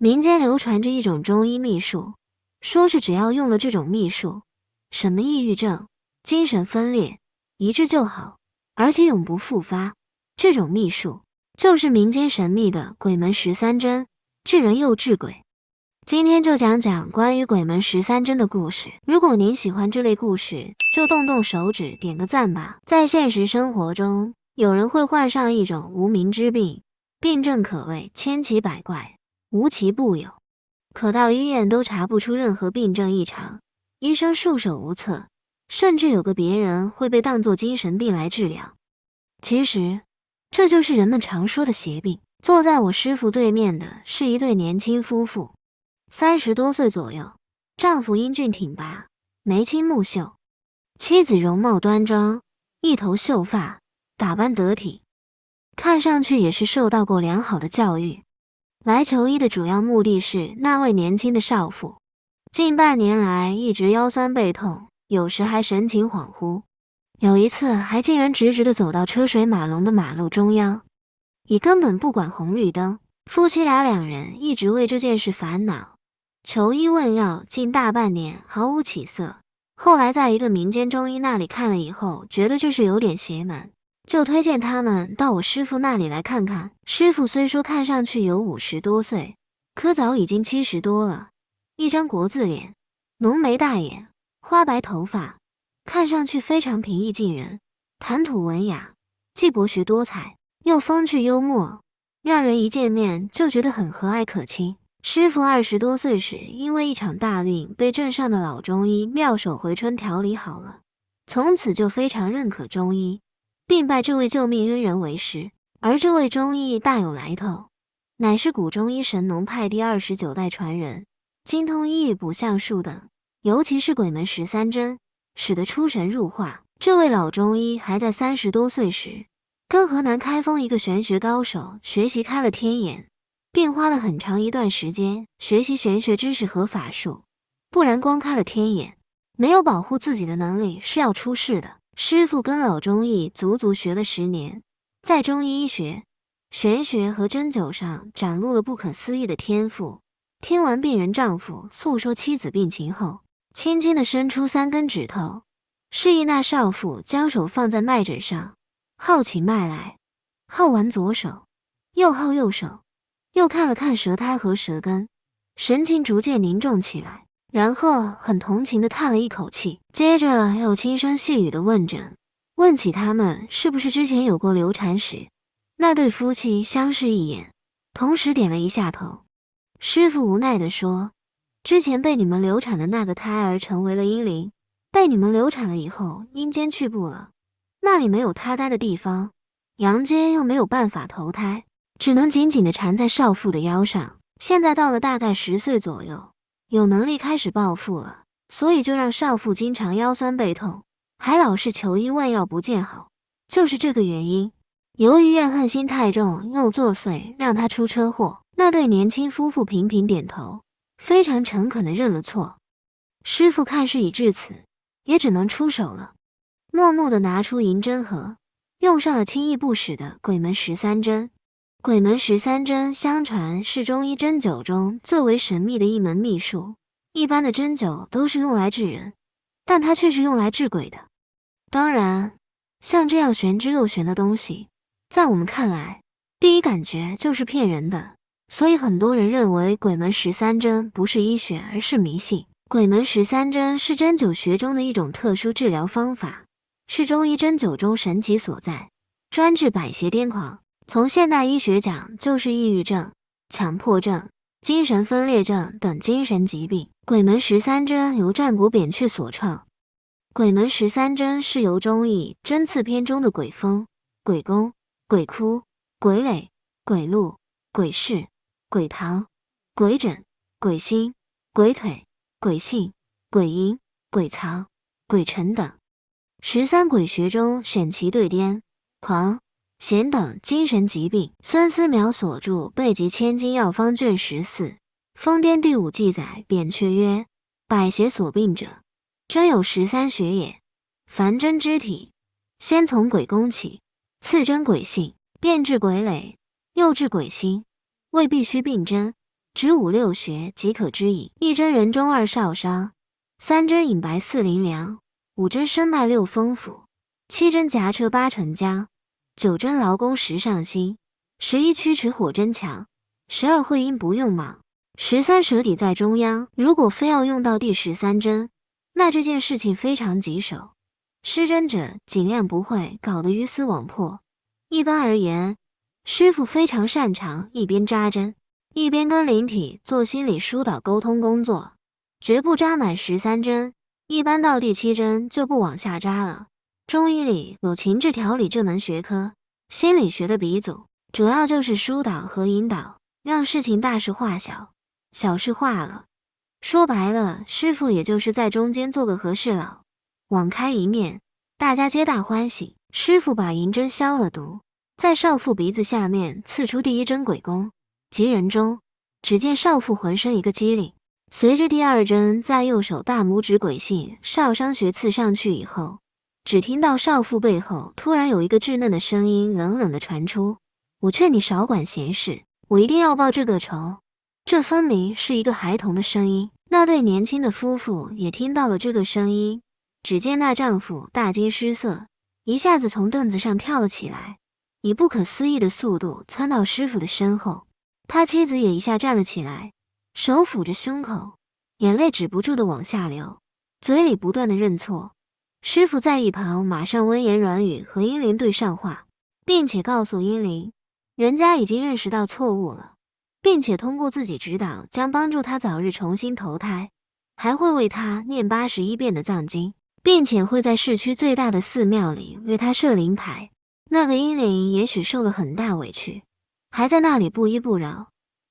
民间流传着一种中医秘术，说是只要用了这种秘术，什么抑郁症、精神分裂一治就好，而且永不复发。这种秘术就是民间神秘的鬼门13针，治人又治鬼。今天就讲讲关于鬼门13针的故事。如果您喜欢这类故事，就动动手指点个赞吧。在现实生活中，有人会患上一种无名之病，病症可谓千奇百怪，无奇不有，可到医院都查不出任何病症异常，医生束手无策，甚至有个别人会被当作精神病来治疗。其实，这就是人们常说的邪病。坐在我师傅对面的是一对年轻夫妇，30多岁左右，丈夫英俊挺拔，眉清目秀，妻子容貌端庄，一头秀发，打扮得体，看上去也是受到过良好的教育。来求医的主要目的是那位年轻的少妇，近半年来一直腰酸背痛，有时还神情恍惚，有一次还竟然直直地走到车水马龙的马路中央，已根本不管红绿灯。夫妻俩两人一直为这件事烦恼，求医问药近大半年毫无起色。后来在一个民间中医那里看了以后，觉得这是有点邪门，就推荐他们到我师傅那里来看看。师傅虽说看上去有50多岁，可早已经70多了，一张国字脸，浓眉大眼，花白头发，看上去非常平易近人，谈吐文雅，既博学多才，又风趣幽默，让人一见面就觉得很和蔼可亲。师傅20多岁时，因为一场大病被镇上的老中医妙手回春调理好了，从此就非常认可中医，并拜这位救命恩人为师。而这位中医大有来头，乃是古中医神农派第29代传人，精通医补相术等，尤其是鬼门13针，使得出神入化。这位老中医还在30多岁时，跟河南开封一个玄学高手学习开了天眼，并花了很长一段时间学习玄学知识和法术，不然光开了天眼，没有保护自己的能力是要出事的。师傅跟老中医足足学了10年，在中医医学、玄学和针灸上展露了不可思议的天赋。听完病人丈夫诉说妻子病情后，轻轻地伸出3根指头，示意那少妇将手放在脉诊上，号起脉来，号完左手，又号右手，又看了看舌苔和舌根，神情逐渐凝重起来，然后很同情地叹了一口气，接着又轻声细语地问诊，问起他们是不是之前有过流产史。那对夫妻相视一眼，同时点了一下头。师傅无奈地说，之前被你们流产的那个胎儿成为了阴灵，被你们流产了以后，阴间去不了，那里没有他待的地方，阳间又没有办法投胎，只能紧紧地缠在少妇的腰上。现在到了大概10岁左右，有能力开始报复了，所以就让少妇经常腰酸背痛，还老是求医问药不见好，就是这个原因。由于怨恨心太重又作祟，让他出车祸。那对年轻夫妇频频点头，非常诚恳地认了错。师傅看事已至此，也只能出手了，默默地拿出银针盒，用上了轻易不使的鬼门13针。鬼门13针相传是中医针灸中最为神秘的一门秘术，一般的针灸都是用来治人，但它却是用来治鬼的。当然，像这样玄之又玄的东西，在我们看来，第一感觉就是骗人的，所以很多人认为鬼门13针不是医学，而是迷信。鬼门13针是针灸学中的一种特殊治疗方法，是中医针灸中神奇所在，专治百邪癫狂。从现代医学讲，就是抑郁症、强迫症、精神分裂症等精神疾病。鬼门13针由战国扁鹊所创，鬼门13针是由中医针刺篇中的鬼风、鬼宫、鬼哭、鬼垒、鬼路、鬼市、鬼堂、鬼枕、鬼心、鬼腿、鬼性、鬼淫、鬼藏、鬼沉等13鬼穴中选其对癫、狂、痫等精神疾病。孙思邈所著《备急千金药方》卷14疯癫第5记载，扁鹊曰：百邪所病者，针有13穴也。凡针之体，先从鬼宫起，次针鬼性，便治鬼垒，又治鬼心，未必须并针，只5、6穴即可知矣。1针人中2少商，3针隐白4灵梁，5针深脉6风府，7针夹彻8沉江，9针劳宫10上心，11曲池火针强，12会阴不用莽，13舌底在中央。如果非要用到第13针，那这件事情非常棘手，施针者尽量不会搞得鱼死网破。一般而言，师傅非常擅长一边扎针，一边跟灵体做心理疏导沟通工作，绝不扎满13针，一般到第7针就不往下扎了。中医里有情志调理这门学科，心理学的鼻祖，主要就是疏导和引导，让事情大事化小，小事化了。说白了，师傅也就是在中间做个和事佬，网开一面，大家皆大欢喜。师傅把银针消了毒，在少妇鼻子下面刺出第1针鬼弓，即人中。只见少妇浑身一个机灵，随着第2针在右手大拇指鬼性少商穴刺上去以后，只听到少妇背后突然有一个稚嫩的声音冷冷地传出：“我劝你少管闲事，我一定要报这个仇。”这分明是一个孩童的声音。那对年轻的夫妇也听到了这个声音，只见那丈夫大惊失色，一下子从凳子上跳了起来，以不可思议的速度窜到师傅的身后。他妻子也一下站了起来，手抚着胸口，眼泪止不住的往下流，嘴里不断的认错。师傅在一旁马上温言软语和英灵对上话，并且告诉英灵，人家已经认识到错误了，并且通过自己指导将帮助他早日重新投胎，还会为他念81遍的藏经，并且会在市区最大的寺庙里为他设灵牌。那个英灵也许受了很大委屈，还在那里不依不饶。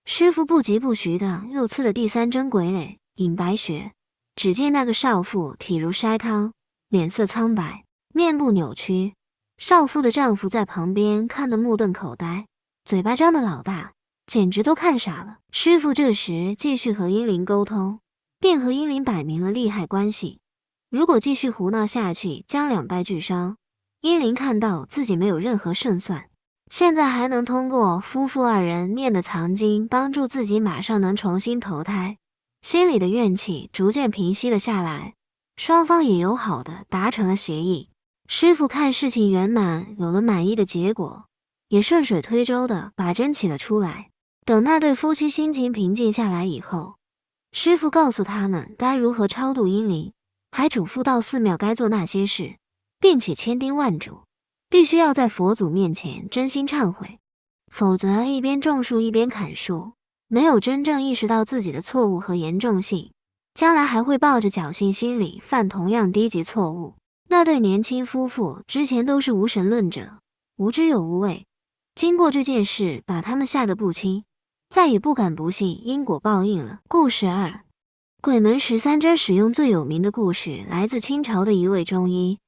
师傅不疾不徐的又刺了第3针鬼垒隐白穴，只见那个少妇体如筛糠，脸色苍白，面部扭曲。少妇的丈夫在旁边看得目瞪口呆，嘴巴张得老大，简直都看傻了。师傅这时继续和英灵沟通，便和英灵摆明了利害关系，如果继续胡闹下去，将两败俱伤。英灵看到自己没有任何胜算，现在还能通过夫妇2人念的藏经帮助自己马上能重新投胎，心里的怨气逐渐平息了下来，双方也友好的达成了协议。师傅看事情圆满，有了满意的结果，也顺水推舟的把针起了出来。等那对夫妻心情平静下来以后，师傅告诉他们该如何超度英灵，还嘱咐到寺庙该做那些事，并且千叮万嘱，必须要在佛祖面前真心忏悔，否则一边种树一边砍树，没有真正意识到自己的错误和严重性，将来还会抱着侥幸心理犯同样低级错误。那对年轻夫妇之前都是无神论者，无知又无畏，经过这件事把他们吓得不轻，再也不敢不信因果报应了。故事2，鬼门13针使用最有名的故事来自清朝的一位中医，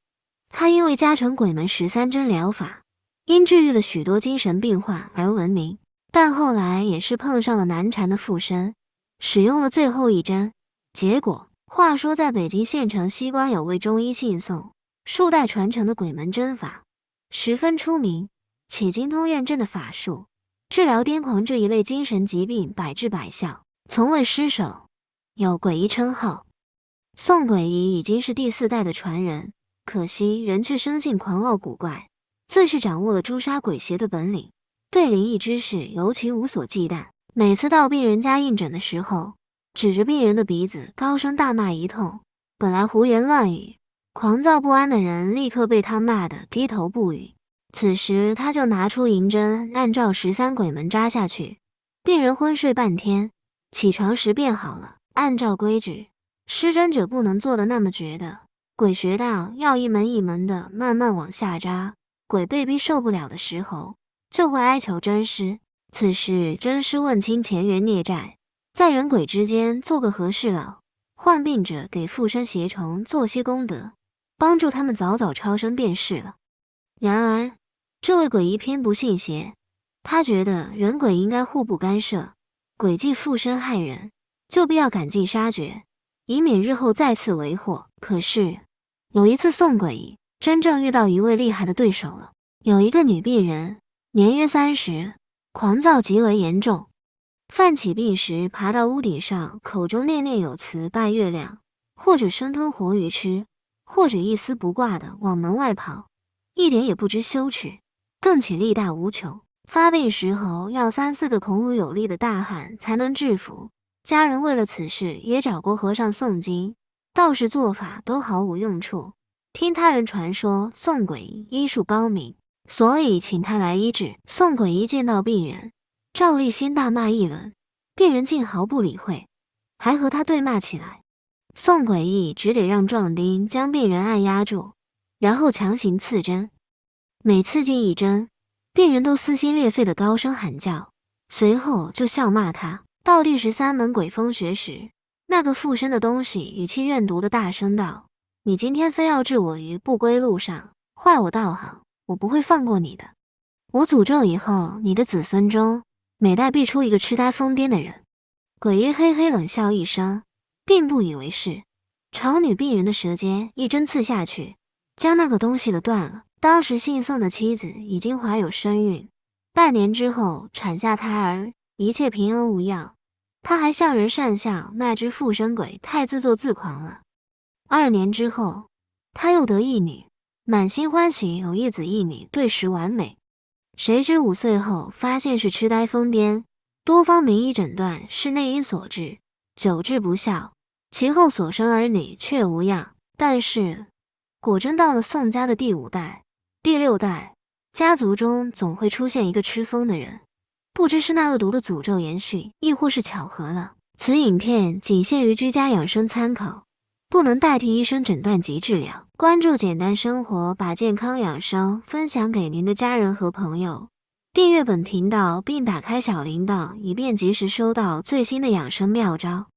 他因为加成鬼门13针疗法，因治愈了许多精神病患而闻名，但后来也是碰上了难缠的附身，使用了最后1针，结果话说在北京县城西关有位中医姓宋，数代传承的鬼门针法十分出名，且精通验证的法术，治疗癫狂这一类精神疾病百治百效，从未失手，有鬼医称号。宋鬼医已经是第4代的传人，可惜人却生性狂傲古怪，自是掌握了诛杀鬼邪的本领，对灵异之事尤其无所忌惮。每次到病人家应诊的时候，指着病人的鼻子高声大骂一通，本来胡言乱语狂躁不安的人立刻被他骂得低头不语。此时他就拿出银针，按照13鬼门扎下去，病人昏睡半天，起床时便好了。按照规矩，施针者不能做的那么绝的，鬼穴道要一门一门的慢慢往下扎，鬼被逼受不了的时候，就会哀求针师。此时针师问清前缘孽债，在人鬼之间做个和事佬，患病者给附身邪虫做些功德，帮助他们早早超生便是了。然而这位鬼医偏不信邪，他觉得人鬼应该互不干涉，鬼既附身害人，就必要赶尽杀绝，以免日后再次为祸。可是有一次宋鬼医真正遇到一位厉害的对手了。有一个女病人，年约30，狂躁极为严重，犯起病时爬到屋顶上，口中念念有词拜月亮，或者生吞活鱼吃，或者一丝不挂的往门外跑，一点也不知羞耻，更且力大无穷。发病时候要3、4个孔武有力的大汉才能制服。家人为了此事也找过和尚诵经，道士做法都毫无用处。听他人传说宋鬼医医术高明，所以请他来医治。宋鬼医见到病人，照例先大骂一轮，病人竟毫不理会，还和他对骂起来。宋鬼医只得让壮丁将病人按压住，然后强行刺针。每刺进一针，病人都撕心裂肺的高声喊叫，随后就笑骂他。到第13门鬼风穴时，那个附身的东西语气怨毒的大声道：“你今天非要置我于不归路上，坏我道行，我不会放过你的。我诅咒以后你的子孙中，每代必出一个痴呆疯癫的人。”鬼医嘿嘿冷笑一声，并不以为是，朝女病人的舌尖一针刺下去，将那个东西了断了。当时姓宋的妻子已经怀有身孕，半年之后产下胎儿，一切平安无恙。他还向人讪笑那只附身鬼太自作自狂了。2年之后，他又得一女，满心欢喜有一子一女，对时完美。谁知5岁后发现是痴呆疯癫，多方名医诊断是内因所致，久治不效，其后所生儿女却无恙。但是果真到了宋家的第5代、第6代，家族中总会出现一个吃疯的人，不知是那恶毒的诅咒延续，亦或是巧合了。此影片仅限于居家养生参考，不能代替医生诊断及治疗。关注简单生活，把健康养生分享给您的家人和朋友。订阅本频道并打开小铃铛，以便及时收到最新的养生妙招。